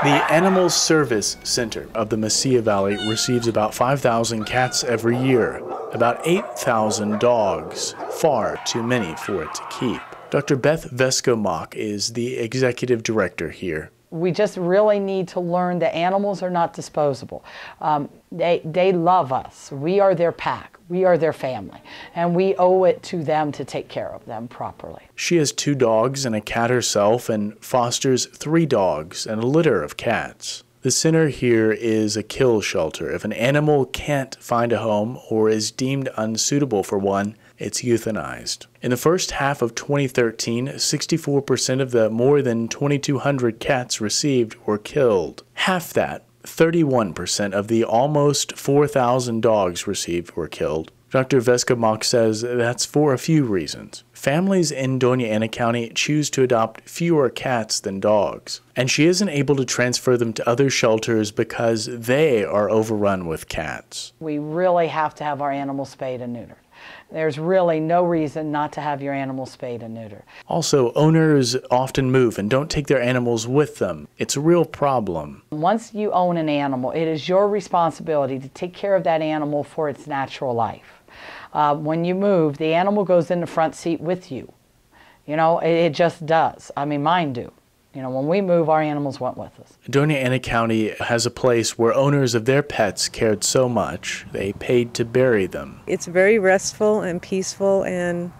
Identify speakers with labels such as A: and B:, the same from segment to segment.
A: The Animal Service Center of the Mesilla Valley receives about 5,000 cats every year, about 8,000 dogs, far too many for it to keep. Dr. Beth Vesco-Mock is the executive director here.
B: We just really need to learn that animals are not disposable. They love us. We are their pack. We are their family. And we owe it to them to take care of them properly.
A: She has 2 dogs and a cat herself and fosters 3 dogs and a litter of cats. The center here is a kill shelter. If an animal can't find a home or is deemed unsuitable for one, it's euthanized. In the first half of 2013, 64% of the more than 2,200 cats received were killed. Half that, 31% of the almost 4,000 dogs received were killed. Dr. Vesco-Mock says that's for a few reasons. Families in Dona Ana County choose to adopt fewer cats than dogs, and she isn't able to transfer them to other shelters because they are overrun with cats.
B: We really have to have our animals spayed and neutered. There's really no reason not to have your animals spayed and neutered.
A: Also, owners often move and don't take their animals with them. It's a real problem.
B: Once you own an animal, it is your responsibility to take care of that animal for its natural life. When you move, the animal goes in the front seat with you. You know, it just does. I mean, mine do. You know, when we move, our animals went with us.
A: Dona Ana County has a place where owners of their pets cared so much, they paid to bury them.
C: It's very restful and peaceful, and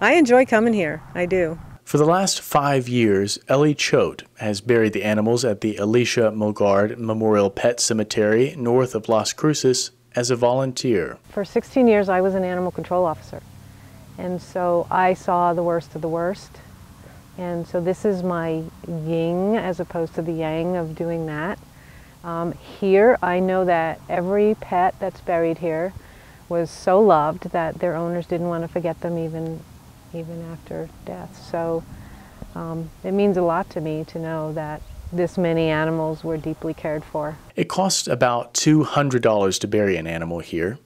C: I enjoy coming here. I do.
A: For the last 5 years, Ellie Choate has buried the animals at the Alicia Mogard Memorial Pet Cemetery north of Las Cruces as a volunteer.
D: For 16 years, I was an animal control officer, and so I saw the worst of the worst. And so this is my yin as opposed to the yang of doing that. Here, I know that every pet that's buried here was so loved that their owners didn't want to forget them even after death. So it means a lot to me to know that this many animals were deeply cared for.
A: It costs about $200 to bury an animal here.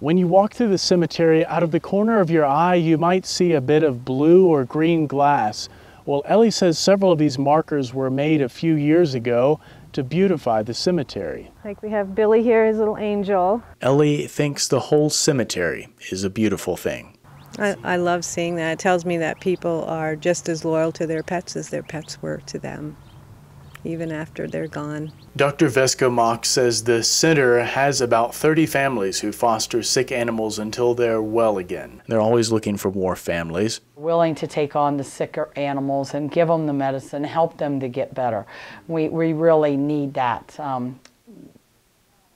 A: When you walk through the cemetery, out of the corner of your eye, you might see a bit of blue or green glass. Well, Ellie says several of these markers were made a few years ago to beautify the cemetery.
D: Like we have Billy here, his little angel.
A: Ellie thinks the whole cemetery is a beautiful thing.
C: I love seeing that. It tells me that people are just as loyal to their pets as their pets were to them, even after they're gone.
A: Dr. Vesco-Mock says the center has about 30 families who foster sick animals until they're well again. They're always looking for more families.
B: Willing to take on the sicker animals and give them the medicine, help them to get better. We really need that.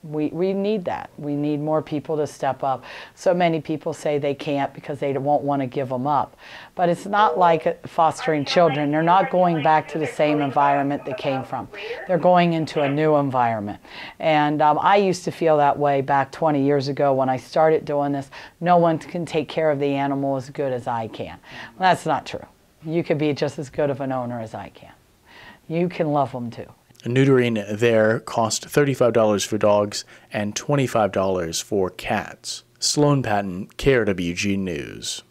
B: We need that. We need more people to step up. So many people say they can't because they won't want to give them up. But it's not like fostering children. They're not going back to the same environment they came from. They're going into a new environment. And I used to feel that way back 20 years ago when I started doing this. No one can take care of the animal as good as I can. Well, that's not true. You could be just as good of an owner as I can. You can love them too.
A: Neutering there cost $35 for dogs and $25 for cats. Sloan Patton, KRWG News.